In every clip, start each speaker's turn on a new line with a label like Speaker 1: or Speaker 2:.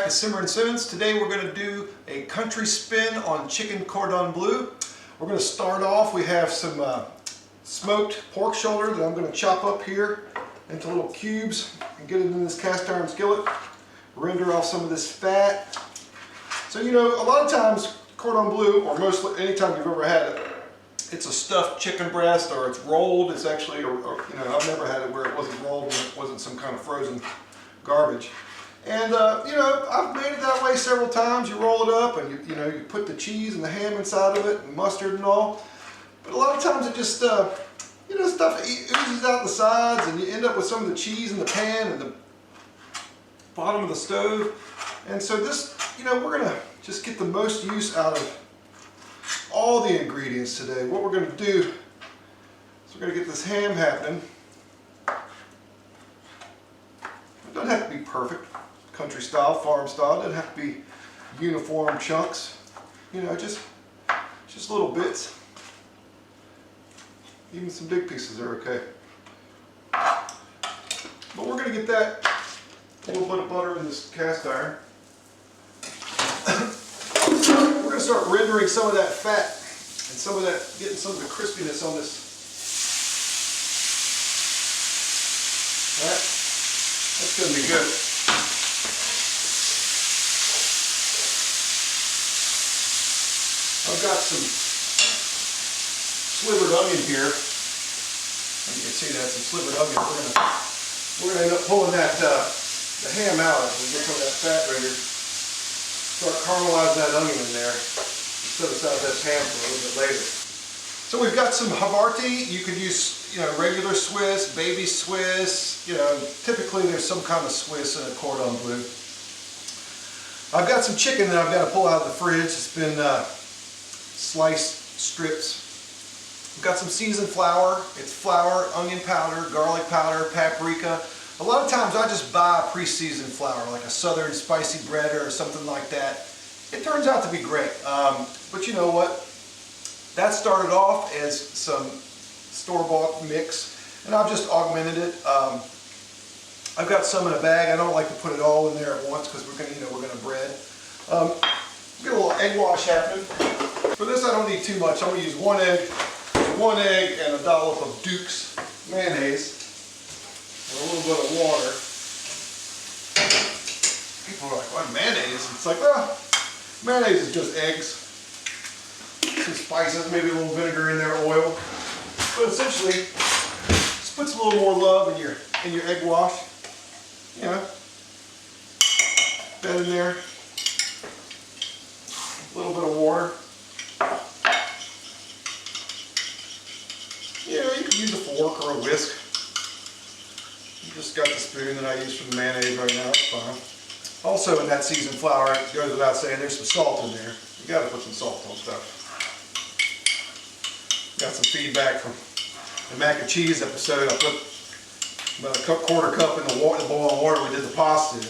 Speaker 1: back to Simmerin Simmons. Today we're going to do a country spin on chicken cordon bleu. We're going to start off, we have some smoked pork shoulder that I'm going to chop up here into little cubes and get it in this cast iron skillet. Render off some of this fat. So you know, a lot of times cordon bleu, or mostly anytime you've ever had it, it's a stuffed chicken breast or it's rolled. It's actually, you know, I've never had it where it wasn't rolled and it wasn't some kind of frozen garbage. And you know, I've made it that way several times. You roll it up and you know, you put the cheese and the ham inside of it and mustard and all. But a lot of times it just, you know, stuff oozes out the sides and you end up with some of the cheese in the pan and the bottom of the stove. And so this, you know, we're gonna just get the most use out of all the ingredients today. What we're gonna do is we're gonna get this ham happening. It doesn't have to be perfect. Country style, farm style. It doesn't have to be uniform chunks. You know, just little bits. Even some big pieces are okay. But we're going to get that little bit of butter in this cast iron. We're going to start rendering some of that fat and some of that, getting some of the crispiness on this. That's going to be good. I've got some slivered onion here. You can see that, some slivered onion. We're gonna end up pulling that the ham out as we get some of that fat rendered. Start caramelizing that onion in there. Set aside this ham for a little bit later. So we've got some Havarti. You could use, you know, regular Swiss, baby Swiss. You know, typically there's some kind of Swiss in a cordon bleu. I've got some chicken that I've got to pull out of the fridge. It's been sliced strips. We've got some seasoned flour. It's flour, onion powder, garlic powder, paprika. A lot of times I just buy pre-seasoned flour, like a southern spicy bread or something like that. It turns out to be great. But you know what? That started off as some store-bought mix, and I've just augmented it. I've got some in a bag. I don't like to put it all in there at once because we're gonna, you know, we're gonna bread. Get a little egg wash happening. For this I don't need too much. I'm going to use one egg and a dollop of Duke's mayonnaise and a little bit of water. People are like, what, mayonnaise? It's like, well, mayonnaise is just eggs, some spices, maybe a little vinegar in there, oil. But essentially, just puts a little more love in your egg wash. You know, that in there. A little bit of water. You know, you could use a fork or a whisk. You just got the spoon that I use for the mayonnaise right now, it's fine. Also in that seasoned flour, it goes without saying, there's some salt in there. You gotta put some salt on stuff. Got some feedback from the mac and cheese episode. I put about a quarter cup in the boiling water we did the pasta in.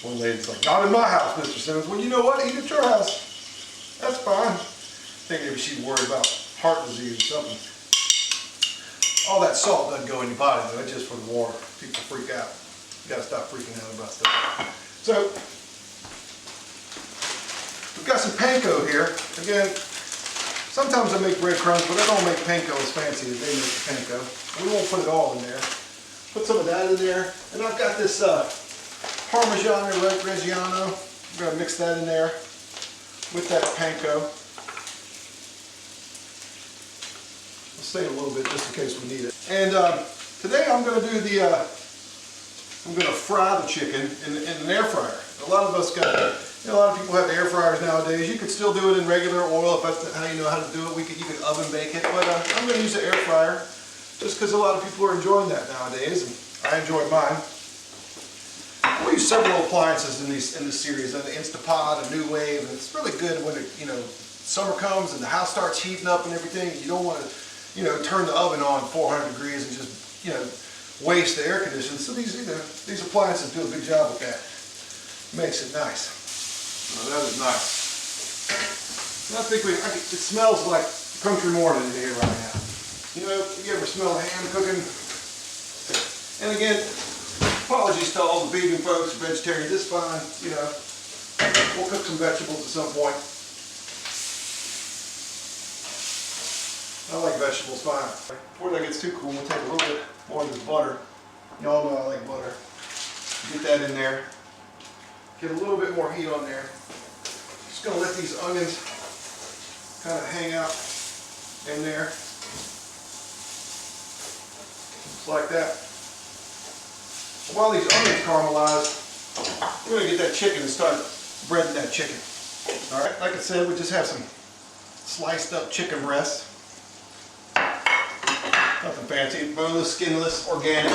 Speaker 1: One lady's like, not in my house, Mr. Simmons. Well, you know what? Eat at your house. That's fine. I think maybe she's worried about heart disease or something. All that salt doesn't go in your body, though. It's just for the water. People freak out. You gotta stop freaking out about stuff. So, we've got some panko here. Again, sometimes I make breadcrumbs, but I don't make panko as fancy as they make the panko. We won't put it all in there. Put some of that in there. And I've got this Parmesan or Reggiano. I'm going to mix that in there with that panko. We'll save a little bit just in case we need it. And today I'm going to do the, I'm going to fry the chicken in an air fryer. A lot of us got, you know, a lot of people have air fryers nowadays. You could still do it in regular oil if that's how you know how to do it. You could oven bake it, but I'm going to use the air fryer just because a lot of people are enjoying that nowadays, and I enjoy mine. We use several appliances in this series, an Instapot, a New Wave, and it's really good when it, you know, summer comes and the house starts heating up and everything. You don't want to, you know, turn the oven on 400 degrees and just, you know, waste the air conditioning. So these appliances do a good job with that. Makes it nice. Oh, that is nice. And I think it smells like country morning in here right now. You know, you ever smell the ham cooking? And again, Apologies to all the vegan folks, vegetarians, it's fine, you know. We'll cook some vegetables at some point. I like vegetables fine. Before that gets too cool, we'll take a little bit more of this butter. Y'all know I like butter. Get that in there. Get a little bit more heat on there. Just gonna let these onions kind of hang out in there. Just like that. While these onions caramelize, we're gonna get that chicken and start breading that chicken. All right, like I said, we just have some sliced up chicken breasts. Nothing fancy, boneless, skinless, organic.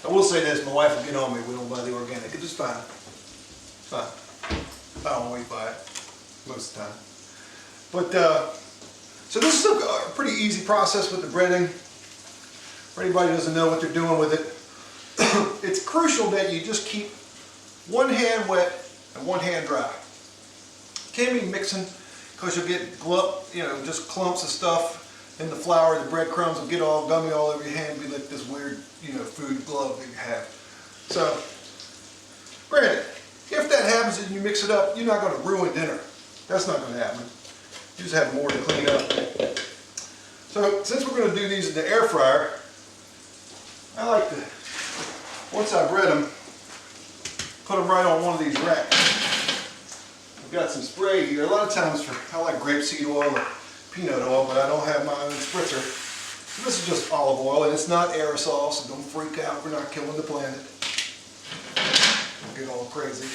Speaker 1: I will say this, my wife will get on me, we don't buy the organic, it's just fine. It's fine. I don't always buy it, most of the time. But, so this is a pretty easy process with the breading. For anybody who doesn't know what they're doing with it, it's crucial that you just keep one hand wet and one hand dry. Can't be mixing because you'll get just clumps of stuff in the flour. The breadcrumbs will get all gummy all over your hand, be like this weird, food glove that you have. So, granted, if that happens and you mix it up, you're not going to ruin dinner. That's not going to happen. You just have more to clean up. So, since we're going to do these in the air fryer, I like to, once I bread them, put them right on one of these racks. I've got some spray here. A lot of times I like grapeseed oil or peanut oil, but I don't have my own spritzer. So this is just olive oil, and it's not aerosol, so don't freak out. We're not killing the planet. Don't get all crazy.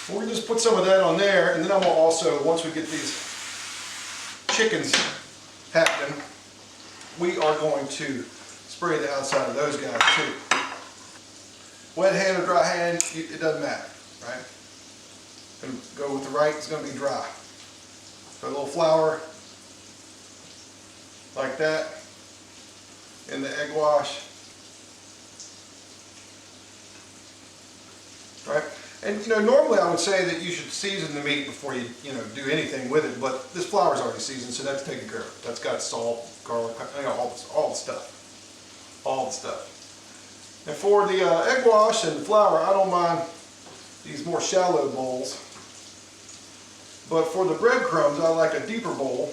Speaker 1: We're going to just put some of that on there, and then I'm going to also, once we get these chickens happening, we are going to spray the outside of those guys too. Wet hand or dry hand, it doesn't matter, right? Gonna go with the right, it's going to be dry. Put a little flour, like that, in the egg wash. Right? And normally I would say that you should season the meat before you do anything with it, but this flour is already seasoned, so that's taken care of. That's got salt, garlic, all the stuff. All the stuff. And for the egg wash and the flour, I don't mind these more shallow bowls. But for the breadcrumbs, I like a deeper bowl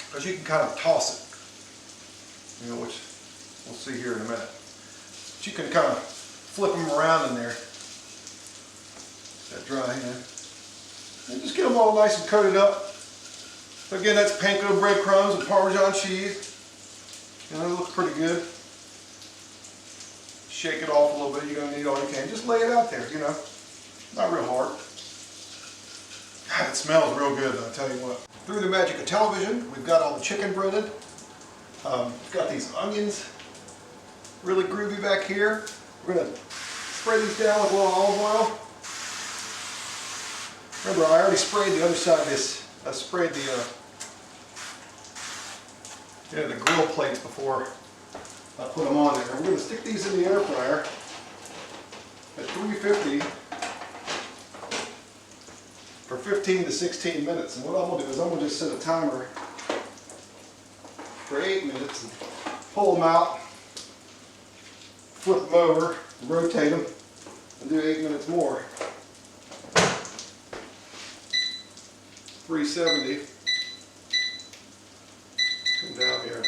Speaker 1: because you can kind of toss it. Which we'll see here in a minute. But you can kind of flip them around in there. That dry hand. And just get them all nice and coated up. So again, that's Panko breadcrumbs with Parmesan cheese. It looks pretty good. Shake it off a little bit. You're going to need all you can. Just lay it out there, Not real hard. God, it smells real good, I'll tell you what. Through the magic of television, we've got all the chicken breaded. We've got these onions really groovy back here. We're going to spray these down with a little olive oil. Remember, I already sprayed the other side of this. I sprayed the grill plates before I put them on there. We're going to stick these in the air fryer at 350 for 15 to 16 minutes. And what I'm going to do is I'm going to just set a timer for 8 minutes and pull them out, flip them over, rotate them, and do 8 minutes more. 370. Come down here.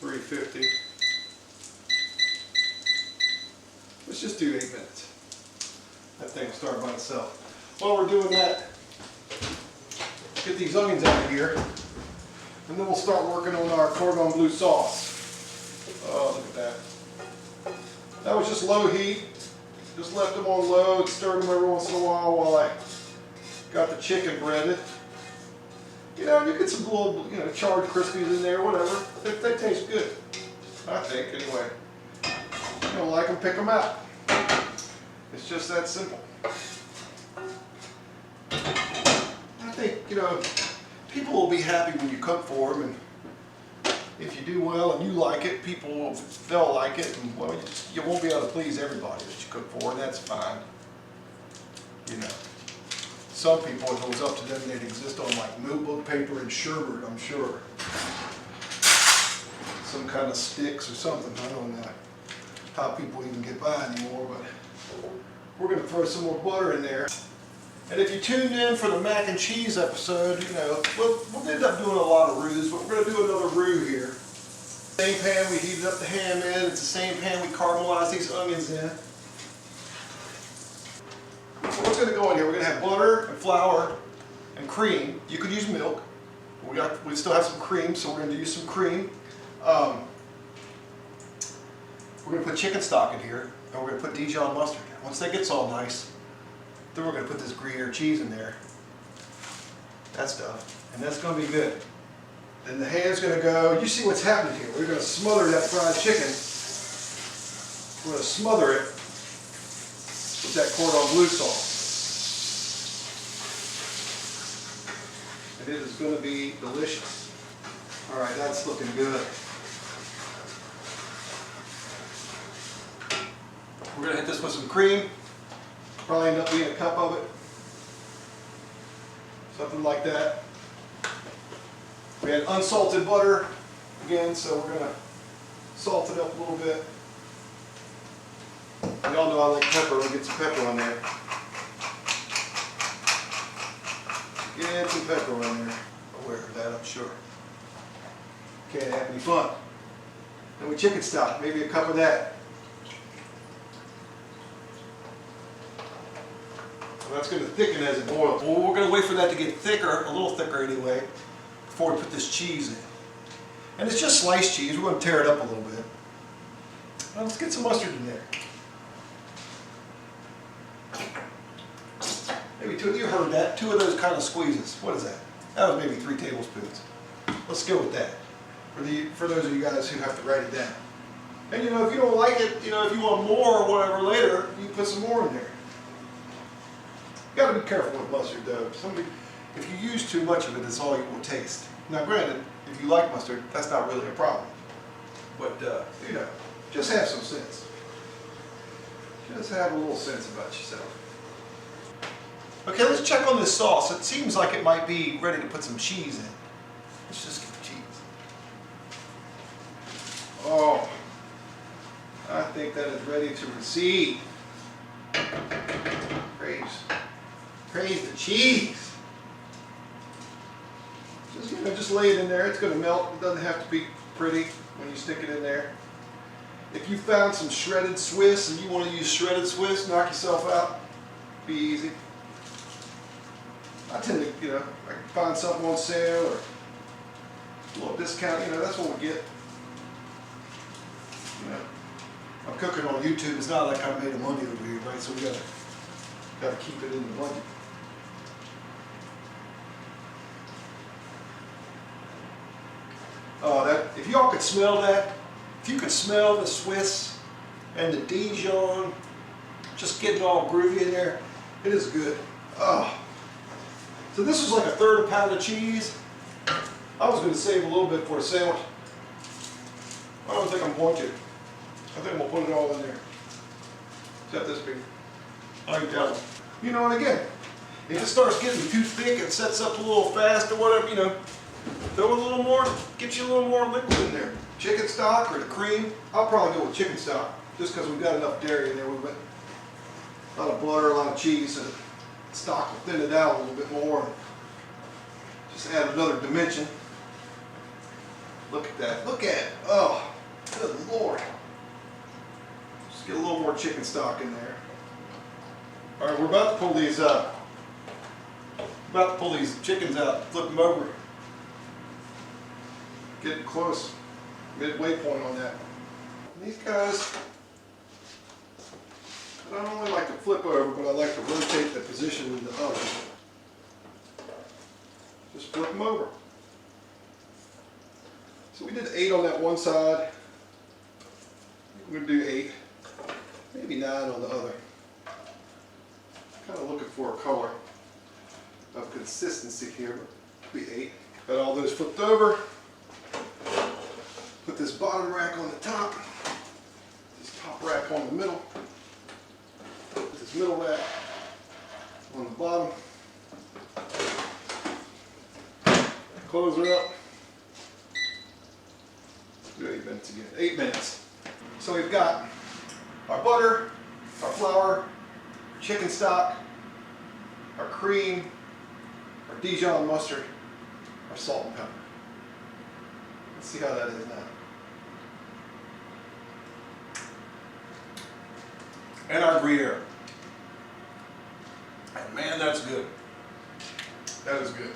Speaker 1: 350. Let's just do 8 minutes. That thing will start by itself. While we're doing that, get these onions out of here, and then we'll start working on our Cordon Bleu sauce. Oh, look at that. That was just low heat. Just left them on low and stirred them every once in a while I got the chicken breaded. You get some little, charred crispies in there, whatever. They taste good. I think, anyway. If you don't like them, pick them out. It's just that simple. I think, people will be happy when you cook for them, and if you do well and you like it, they'll like it, and well, you won't be able to please everybody that you cook for, and that's fine. Some people, if it was up to them, they'd exist on like notebook paper and sherbet, I'm sure. some kind of sticks or something. I don't know how people even get by anymore, but we're going to throw some more butter in there. And if you tuned in for the mac and cheese episode, you know, we'll end up doing a lot of roux, but we're going to do another roux here. Same pan we heated up the ham in, it's the same pan we caramelized these onions in. So what's going to go in here? We're going to have butter and flour and cream. You could use milk. We still have some cream, so we're going to use some cream. We're going to put chicken stock in here, and we're going to put Dijon mustard. Once that gets all nice, then we're going to put this Gruyere cheese in there. That stuff. And that's going to be good. Then the ham's going to go, you see what's happening here. We're going to smother that fried chicken. We're going to smother it with that Cordon Bleu sauce. And it is going to be delicious. All right, that's looking good. We're going to hit this with some cream. Probably end up being a cup of it. Something like that. We had unsalted butter again, so we're going to salt it up a little bit. Y'all know I like pepper. We'll get some pepper on there. Get some pepper on there. Aware of that, I'm sure. Can't have any fun. And with chicken stock, maybe a cup of that. So that's going to thicken as it boils. Well, we're going to wait for that to get thicker, a little thicker anyway, before we put this cheese in. And it's just sliced cheese. We're going to tear it up a little bit. Now let's get some mustard in there. Maybe two, you heard that, 2 of those kind of squeezes. What is that? That was maybe 3 tablespoons. Let's go with that. For those of you guys who have to write it down. And you know, if you don't like it, you know, if you want more or whatever later, you can put some more in there. You got to be careful with mustard though. If you use too much of it, it's all you will taste. Now granted, if you like mustard, that's not really a problem. But, you know, just have some sense. Just have a little sense about yourself. Okay, let's check on this sauce. It seems like it might be ready to put some cheese in. Let's just get the cheese. Oh, I think that is ready to receive. Praise the cheese. Just, you know, just lay it in there. It's going to melt. It doesn't have to be pretty when you stick it in there. If you found some shredded Swiss and you want to use shredded Swiss, knock yourself out. Be easy. I tend to, you know, I can find something on sale or a little discount. You know, that's what we get. You know, I'm cooking on YouTube. It's not like I made a money over here, right? So we gotta keep it in the budget. If y'all could smell that, if you could smell the Swiss and the Dijon, just getting all groovy in there, it is good. Oh. So this is like 1/3 pound of cheese. I was going to save a little bit for a sandwich. I don't think I'm going to. I think I'm going to put it all in there. Except this piece. I can tell. You know, and again, if it starts getting too thick, it sets up a little fast or whatever, you know, throw a little more, get you a little more liquid in there. Chicken stock or the cream. I'll probably go with chicken stock just because we've got enough dairy in there. We've got a lot of butter, a lot of cheese, so the stock will thin it out a little bit more. And just add another dimension. Look at that. Look at it. Oh, good Lord. Just get a little more chicken stock in there. All right, we're about to pull these chickens out. Flip them over. Getting close. Midway point on that. And these guys, I don't only like to flip over, but I like to rotate the position in the oven. Just flip them over. So we did 8 on that one side. We're going to do 8, maybe 9 on the other. Kind of looking for a color of consistency here, but it'll be 8. Got all those flipped over. Put this bottom rack on the top. This top rack on the middle. Put this middle rack on the bottom. Close it up. Do 8 minutes again. 8 minutes. So we've got our butter, our flour, chicken stock, our cream, our Dijon mustard, our salt and pepper. Let's see how that is now. And our Gruyere. And man, that's good. That is good.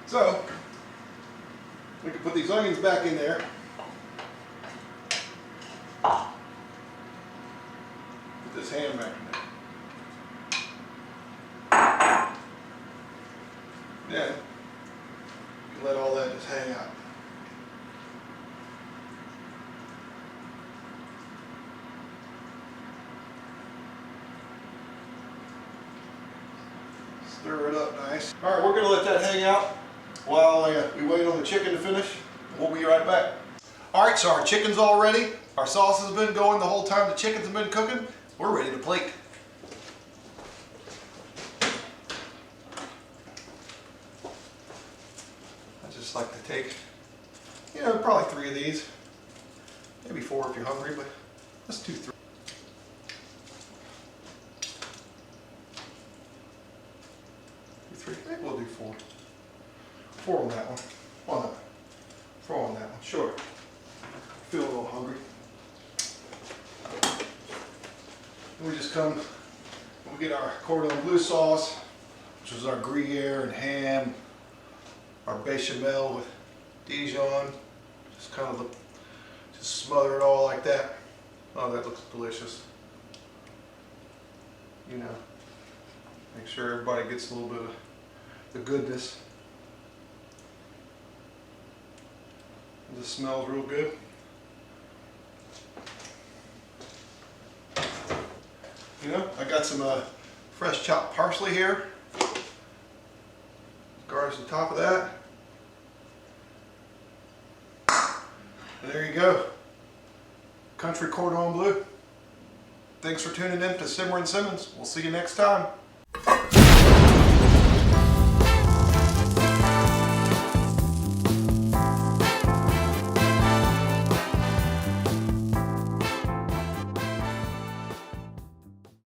Speaker 1: So, we can put these onions back in there. Put this ham back in there. Then, you let all that just hang out. Stir it up nice. All right, we're going to let that hang out while we wait on the chicken to finish. We'll be right back. All right, so our chicken's all ready. Our sauce has been going the whole time the chicken's been cooking. We're ready to plate. I just like to take, probably 3 of these. Maybe 4 if you're hungry, but let's do 3. Maybe we'll do 4. 4 on that one. Why not? 4 on that one. Sure. Feel a little hungry. We just come and we get our Cordon Bleu sauce, which is our Gruyere and ham, our bechamel with Dijon. Just kind of just smother it all like that. Oh, that looks delicious. Make sure everybody gets a little bit of the goodness. This smells real good. I got some fresh chopped parsley here. Garnish the top of that. And there you go. Country Cordon Bleu. Thanks for tuning in to Simmerin Simmons. We'll see you next time.